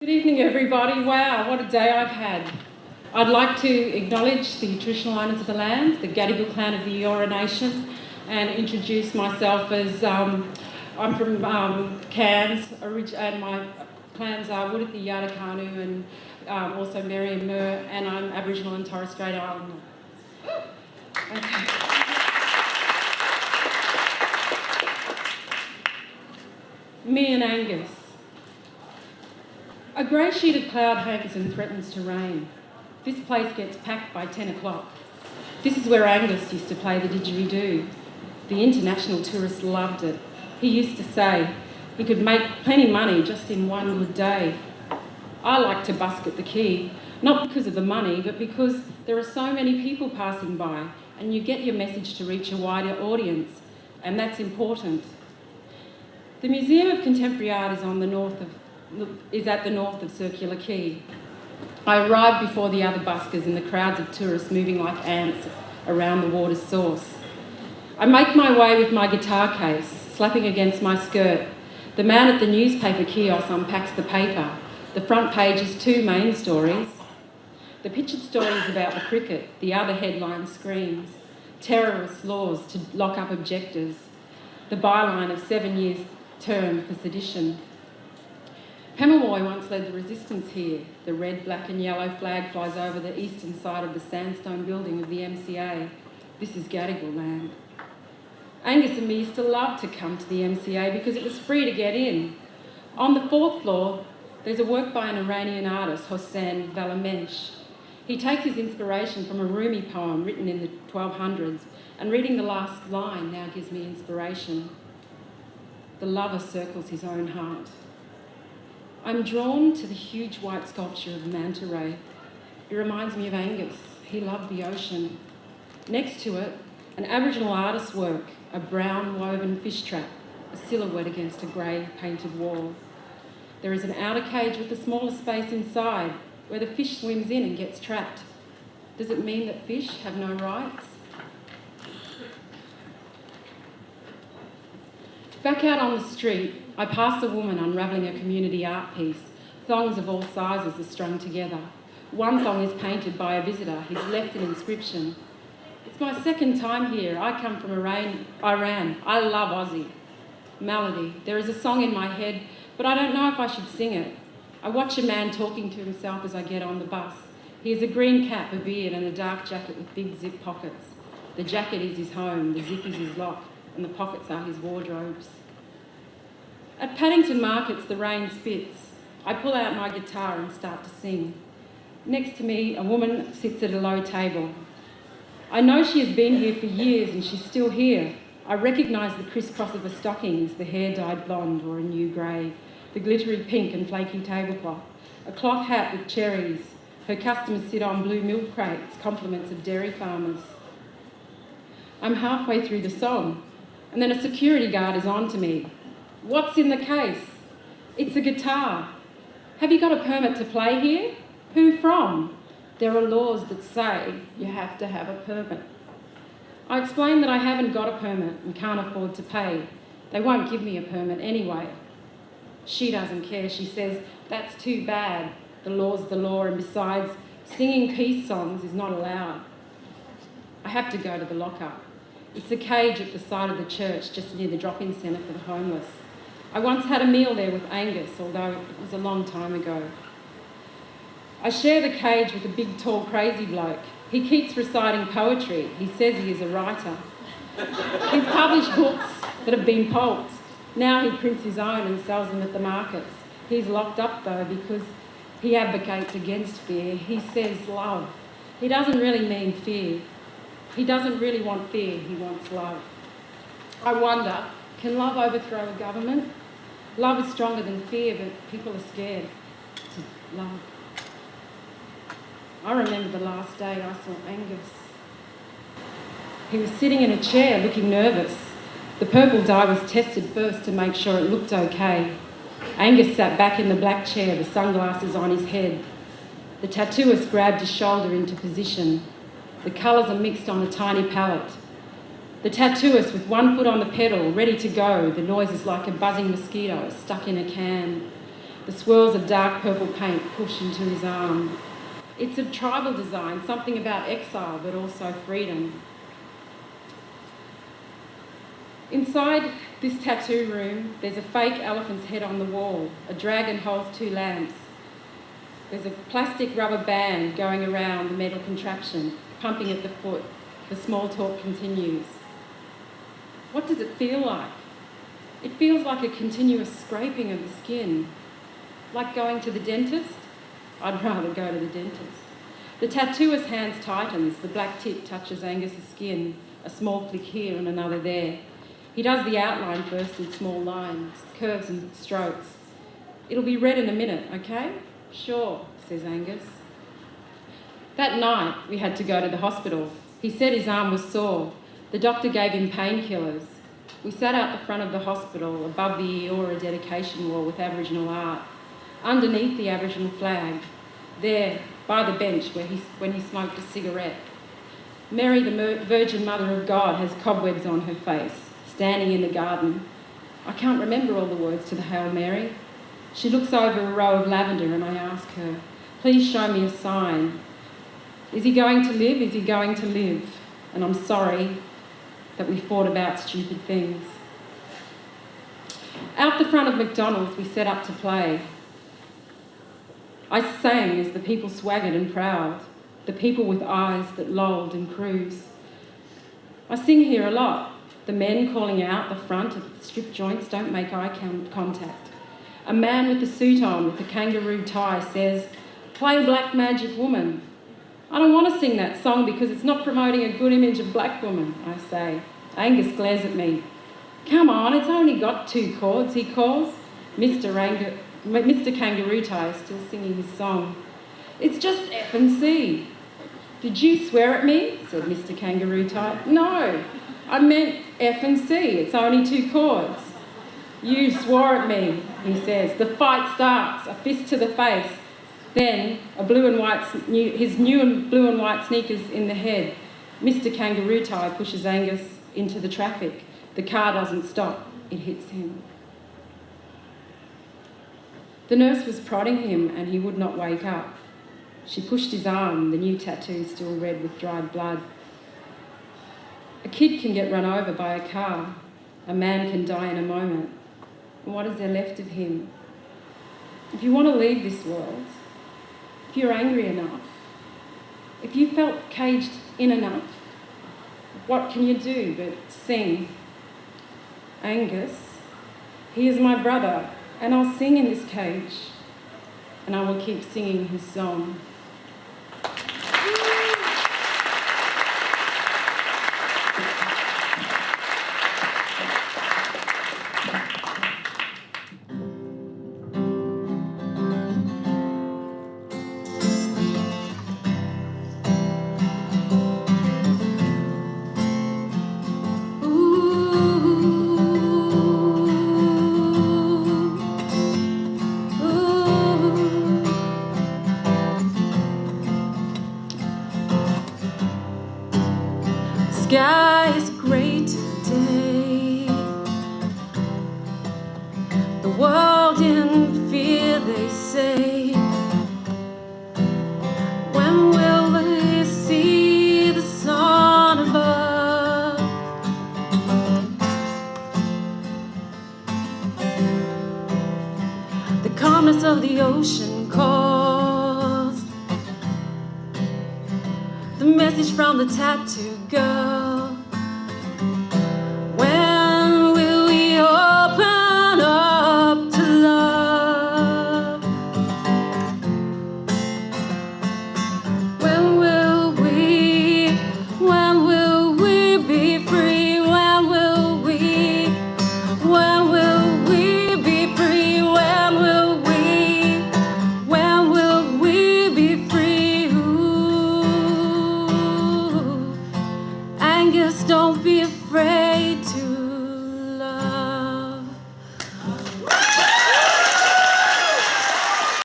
Good evening, everybody. Wow, what a day I've had. I'd like to acknowledge the traditional owners of the land, the Gadigal clan of the Eora Nation, and introduce myself as I'm from Cairns, and my clans are Wurruthi Yadakanu and also Meriam Mer, and I'm Aboriginal and Torres Strait Islander. Okay. Me and Angus. A grey sheet of cloud hangs and threatens to rain. This place gets packed by 10 o'clock. This is where Angus used to play the didgeridoo. The international tourists loved it. He used to say he could make plenty money just in one good day. I like to busk at the quay, not because of the money, but because there are so many people passing by and you get your message to reach a wider audience, and that's important. The Museum of Contemporary Art is at the north of Circular Quay. I arrived before the other buskers and the crowds of tourists moving like ants around the water's source. I make my way with my guitar case, slapping against my skirt. The man at the newspaper kiosk unpacks the paper. The front page is two main stories. The pictured story is about the cricket. The other headline screams, terrorist laws to lock up objectors. The byline of 7 years term for sedition. Pemulwuy once led the resistance here. The red, black and yellow flag flies over the eastern side of the sandstone building of the MCA. This is Gadigal land. Angus and me used to love to come to the MCA because it was free to get in. On the 4th floor, there's a work by an Iranian artist, Hossein Valamensh. He takes his inspiration from a Rumi poem written in the 1200s, and reading the last line now gives me inspiration. The lover circles his own heart. I'm drawn to the huge white sculpture of the manta ray. It reminds me of Angus. He loved the ocean. Next to it, an Aboriginal artist's work, a brown woven fish trap, a silhouette against a grey painted wall. There is an outer cage with a smaller space inside where the fish swims in and gets trapped. Does it mean that fish have no rights? Back out on the street, I pass a woman unravelling a community art piece. Thongs of all sizes are strung together. One thong is painted by a visitor. He's left an inscription. It's my second time here. I come from Iran. I love Aussie. Melody. There is a song in my head, but I don't know if I should sing it. I watch a man talking to himself as I get on the bus. He has a green cap, a beard and a dark jacket with big zip pockets. The jacket is his home, the zip is his lock, and the pockets are his wardrobes. At Paddington Markets, the rain spits. I pull out my guitar and start to sing. Next to me, a woman sits at a low table. I know she has been here for years and she's still here. I recognise the crisscross of her stockings, the hair dyed blonde or a new grey, the glittery pink and flaky tablecloth, a cloth hat with cherries. Her customers sit on blue milk crates, compliments of dairy farmers. I'm halfway through the song, and then a security guard is on to me. What's in the case? It's a guitar. Have you got a permit to play here? Who from? There are laws that say you have to have a permit. I explain that I haven't got a permit and can't afford to pay. They won't give me a permit anyway. She doesn't care. She says, that's too bad. The law's the law, and besides, singing peace songs is not allowed. I have to go to the lockup. It's a cage at the side of the church, just near the drop-in centre for the homeless. I once had a meal there with Angus, although it was a long time ago. I share the cage with a big, tall, crazy bloke. He keeps reciting poetry. He says he is a writer. He's published books that have been pulped. Now he prints his own and sells them at the markets. He's locked up, though, because he advocates against fear. He says love. He doesn't really mean fear. He doesn't really want fear. He wants love. I wonder, can love overthrow a government? Love is stronger than fear, but people are scared to love. I remember the last day I saw Angus. He was sitting in a chair looking nervous. The purple dye was tested first to make sure it looked okay. Angus sat back in the black chair, the sunglasses on his head. The tattooist grabbed his shoulder into position. The colours are mixed on a tiny palette. The tattooist with one foot on the pedal, ready to go. The noise is like a buzzing mosquito stuck in a can. The swirls of dark purple paint push into his arm. It's a tribal design, something about exile but also freedom. Inside this tattoo room, there's a fake elephant's head on the wall. A dragon holds 2 lamps. There's a plastic rubber band going around the metal contraption, pumping at the foot. The small talk continues. What does it feel like? It feels like a continuous scraping of the skin. Like going to the dentist? I'd rather go to the dentist. The tattooer's hands tightens. The black tip touches Angus's skin. A small flick here and another there. He does the outline first in small lines, curves and strokes. It'll be red in a minute, okay? Sure, says Angus. That night, we had to go to the hospital. He said his arm was sore. The doctor gave him painkillers. We sat out the front of the hospital, above the Eora dedication wall with Aboriginal art, underneath the Aboriginal flag, there, by the bench when he smoked a cigarette. Mary, the Virgin Mother of God, has cobwebs on her face, standing in the garden. I can't remember all the words to the Hail Mary. She looks over a row of lavender and I ask her, please show me a sign. Is he going to live? Is he going to live? And I'm sorry that we fought about stupid things. Out the front of McDonald's, we set up to play. I sang as the people swaggered and prowled, the people with eyes that lolled and cruised. I sing here a lot. The men calling out the front of the strip joints don't make eye contact. A man with the suit on, with the kangaroo tie, says, play Black Magic Woman. I don't want to sing that song because it's not promoting a good image of black woman, I say. Angus glares at me. Come on, it's only got 2 chords, he calls. Mr. Kangaroo Tie is still singing his song. It's just F and C. Did you swear at me? Said Mr. Kangaroo Tie. No, I meant F and C. It's only 2 chords. You swore at me, he says. The fight starts, a fist to the face. Then, his new blue and white sneakers in the head. Mr. Kangaroo Tie pushes Angus into the traffic. The car doesn't stop, it hits him. The nurse was prodding him and he would not wake up. She pushed his arm, the new tattoo still red with dried blood. A kid can get run over by a car. A man can die in a moment. And what is there left of him? If you want to leave this world, if you're angry enough, if you felt caged in enough, what can you do but sing? Angus, he is my brother, and I'll sing in this cage, and I will keep singing his song. Sky is great today. The world in fear, they say. When will they see the sun above? The calmness of the ocean calls. The message from the tattoo girl.